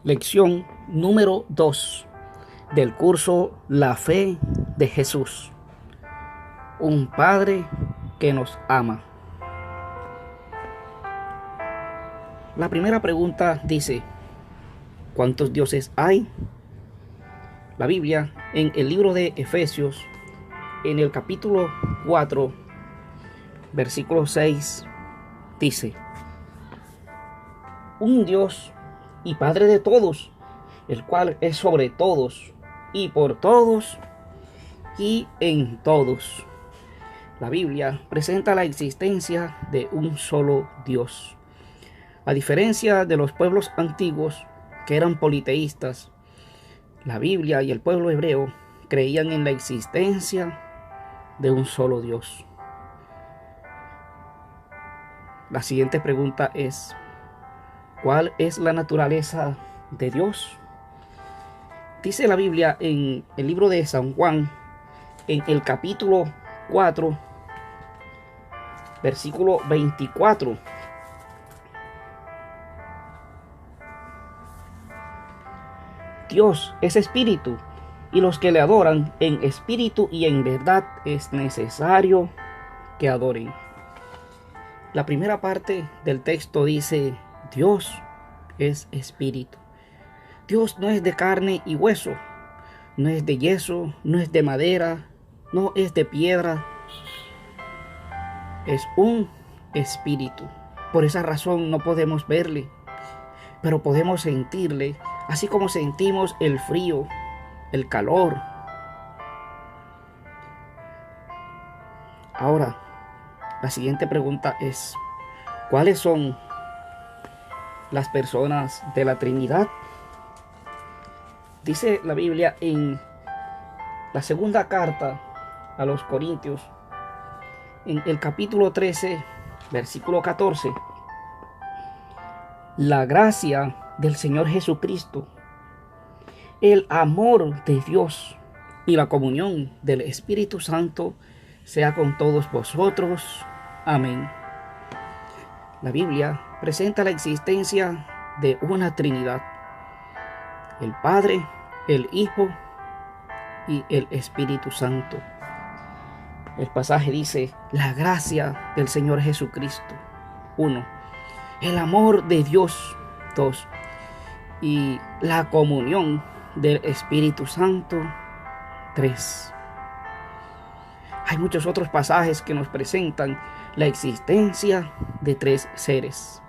Lección número 2 del curso La Fe de Jesús. Un Padre que nos ama. La primera pregunta dice: ¿cuántos dioses hay? La Biblia, en el libro de Efesios, en el capítulo 4, versículo 6, dice: un Dios y Padre de todos, el cual es sobre todos y por todos y en todos. La Biblia presenta la existencia de un solo Dios. A diferencia de los pueblos antiguos que eran politeístas, la Biblia y el pueblo hebreo creían en la existencia de un solo Dios. La siguiente pregunta es: ¿cuál es la naturaleza de Dios? Dice la Biblia en el libro de San Juan, en el capítulo 4, versículo 24. Dios es espíritu, y los que le adoran en espíritu y en verdad es necesario que adoren. La primera parte del texto dice: Dios es espíritu. Dios no es de carne y hueso, no es de yeso, no es de madera, no es de piedra, es un espíritu. Por esa razón no podemos verle, pero podemos sentirle, así como sentimos el frío, el calor. Ahora, la siguiente pregunta es: ¿cuáles son las personas de la Trinidad? Dice la Biblia en la segunda carta a los Corintios, en el capítulo 13, versículo 14: la gracia del Señor Jesucristo, el amor de Dios y la comunión del Espíritu Santo sea con todos vosotros. Amén. La Biblia presenta la existencia de una Trinidad: el Padre, el Hijo y el Espíritu Santo. El pasaje dice: la gracia del Señor Jesucristo, 1. El amor de Dios, 2. Y la comunión del Espíritu Santo, 3. Hay muchos otros pasajes que nos presentan la existencia de tres seres.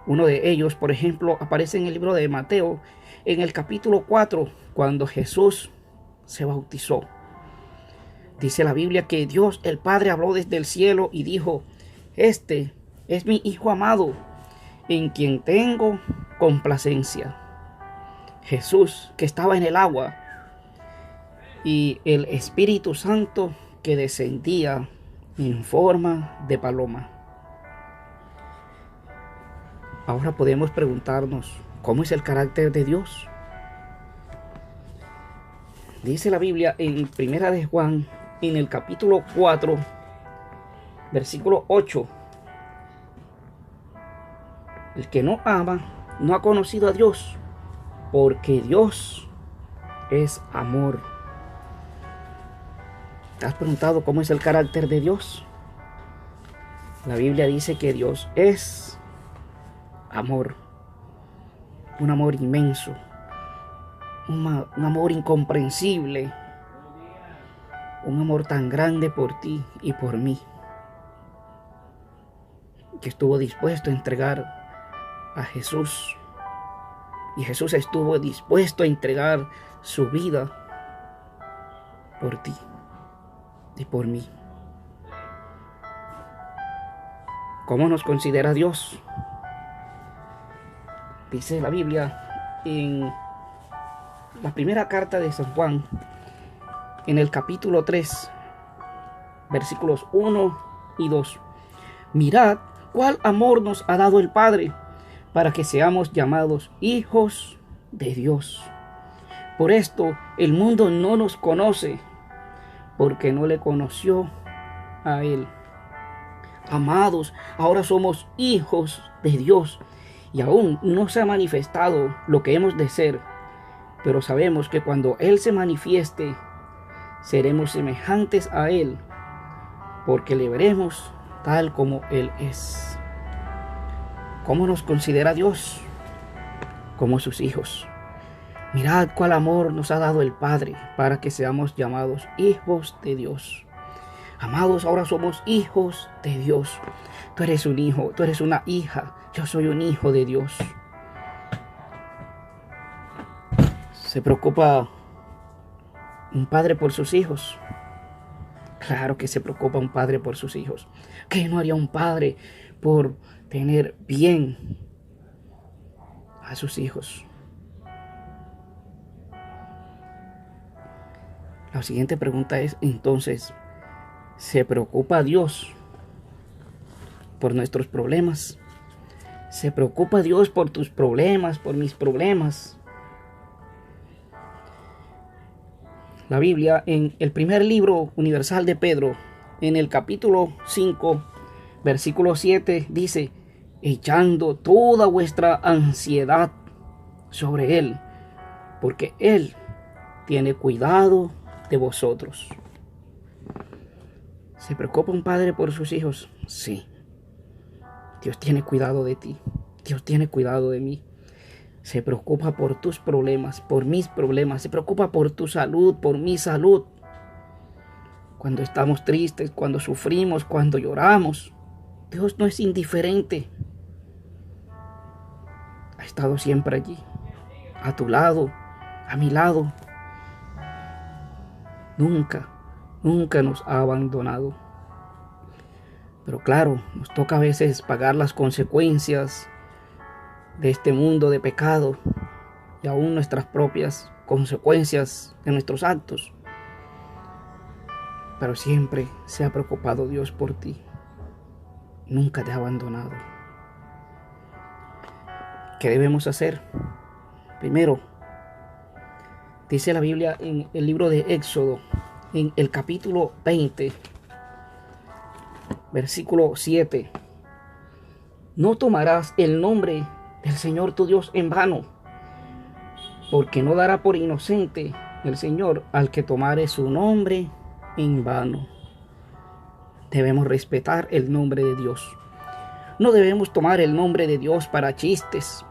Uno de ellos, por ejemplo, aparece en el libro de Mateo, en el capítulo 4, cuando Jesús se bautizó. Dice la Biblia que Dios el Padre habló desde el cielo y dijo: este es mi Hijo amado, en quien tengo complacencia. Jesús, que estaba en el agua, y el Espíritu Santo, que descendía en forma de paloma. Ahora podemos preguntarnos: ¿cómo es el carácter de Dios? Dice la Biblia en Primera de Juan, en el capítulo 4, versículo 8: el que no ama no ha conocido a Dios, porque Dios es amor. ¿Te has preguntado cómo es el carácter de Dios? La Biblia dice que Dios es amor, un amor inmenso, un amor incomprensible, un amor tan grande por ti y por mí, que estuvo dispuesto a entregar a Jesús, y Jesús estuvo dispuesto a entregar su vida por ti y por mí. ¿Cómo nos considera Dios? Dice la Biblia en la primera carta de San Juan, en el capítulo 3, versículos 1 y 2: mirad cuál amor nos ha dado el Padre, para que seamos llamados hijos de Dios. Por esto el mundo no nos conoce, porque no le conoció a Él. Amados, ahora somos hijos de Dios, y aún no se ha manifestado lo que hemos de ser, pero sabemos que cuando Él se manifieste, seremos semejantes a Él, porque le veremos tal como Él es. ¿Cómo nos considera Dios? Como sus hijos. Mirad cuál amor nos ha dado el Padre para que seamos llamados hijos de Dios. Amados, ahora somos hijos de Dios. Tú eres un hijo, tú eres una hija. Yo soy un hijo de Dios. ¿Se preocupa un padre por sus hijos? Claro que se preocupa un padre por sus hijos. ¿Qué no haría un padre por tener bien a sus hijos? La siguiente pregunta es, entonces, ¿se preocupa Dios por nuestros problemas? ¿Se preocupa Dios por tus problemas, por mis problemas? La Biblia, en el primer libro universal de Pedro, en el capítulo 5, versículo 7, dice, echando toda vuestra ansiedad sobre Él, porque Él tiene cuidado de vosotros. ¿Se preocupa un padre por sus hijos? Sí. Dios tiene cuidado de ti. Dios tiene cuidado de mí. Se preocupa por tus problemas, por mis problemas. Se preocupa por tu salud, por mi salud. Cuando estamos tristes, cuando sufrimos, cuando lloramos, Dios no es indiferente. Ha estado siempre allí, a tu lado, a mi lado. Nunca nos ha abandonado. Pero claro, nos toca a veces pagar las consecuencias de este mundo de pecado y aún nuestras propias consecuencias de nuestros actos. Pero siempre se ha preocupado Dios por ti. Nunca te ha abandonado. ¿Qué debemos hacer? Primero, dice la Biblia en el libro de Éxodo, en el capítulo 20, versículo 7. No tomarás el nombre del Señor tu Dios en vano, porque no dará por inocente el Señor al que tomare su nombre en vano. Debemos respetar el nombre de Dios. No debemos tomar el nombre de Dios para chistes.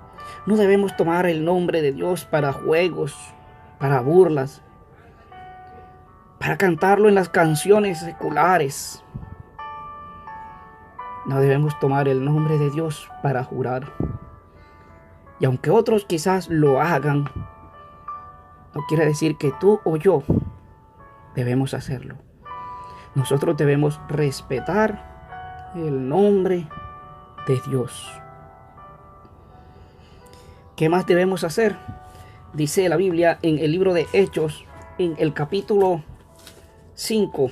No debemos tomar el nombre de Dios para juegos, para burlas, para cantarlo en las canciones seculares. No debemos tomar el nombre de Dios para jurar. Y aunque otros quizás lo hagan, no quiere decir que tú o yo debemos hacerlo. Nosotros debemos respetar el nombre de Dios. ¿Qué más debemos hacer? Dice la Biblia en el libro de Hechos, en el capítulo 5,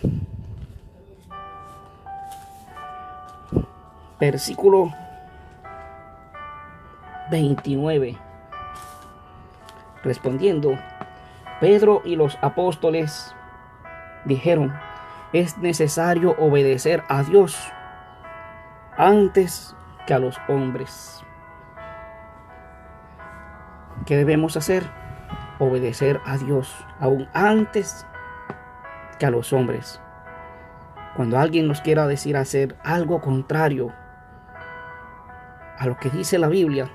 versículo 29. Respondiendo, Pedro y los apóstoles dijeron, es necesario obedecer a Dios antes que a los hombres. ¿Qué debemos hacer? Obedecer a Dios aún antes que a los hombres. Cuando alguien nos quiera decir hacer algo contrario a lo que dice la Biblia,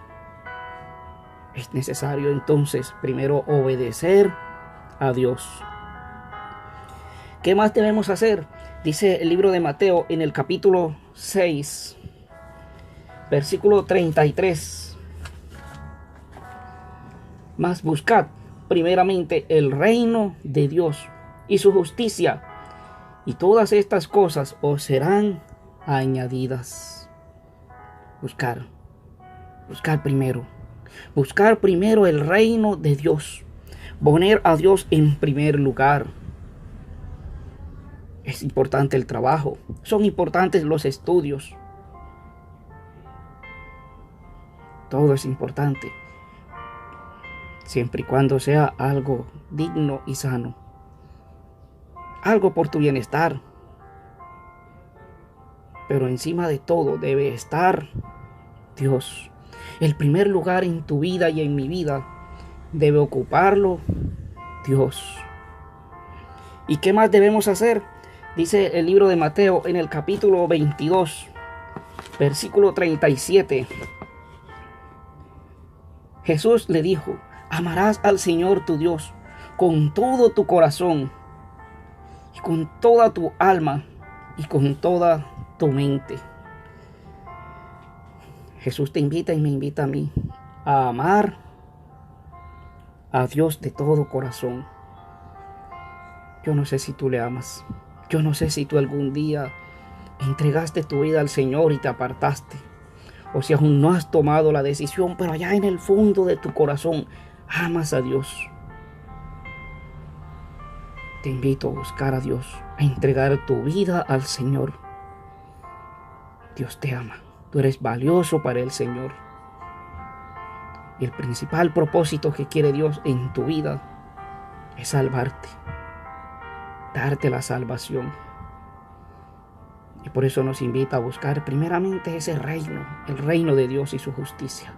es necesario entonces primero obedecer a Dios. ¿Qué más debemos hacer? Dice el libro de Mateo en el capítulo 6, versículo 33. Mas buscad primeramente el reino de Dios y su justicia, y todas estas cosas os serán añadidas. Buscar primero. Buscar primero el reino de Dios. Poner a Dios en primer lugar. Es importante el trabajo. Son importantes los estudios. Todo es importante. Siempre y cuando sea algo digno y sano. Algo por tu bienestar. Pero encima de todo debe estar Dios. El primer lugar en tu vida y en mi vida debe ocuparlo Dios. ¿Y qué más debemos hacer? Dice el libro de Mateo en el capítulo 22, versículo 37. Jesús le dijo: amarás al Señor tu Dios con todo tu corazón, y con toda tu alma, y con toda tu mente. Jesús te invita y me invita a mí a amar a Dios de todo corazón. Yo no sé si tú le amas. Yo no sé si tú algún día entregaste tu vida al Señor y te apartaste, o si aún no has tomado la decisión, pero allá en el fondo de tu corazón amas a Dios. Te invito a buscar a Dios, a entregar tu vida al Señor. Dios te ama. Tú eres valioso para el Señor. Y el principal propósito que quiere Dios en tu vida es salvarte, darte la salvación. Y por eso nos invita a buscar primeramente ese reino, el reino de Dios y su justicia.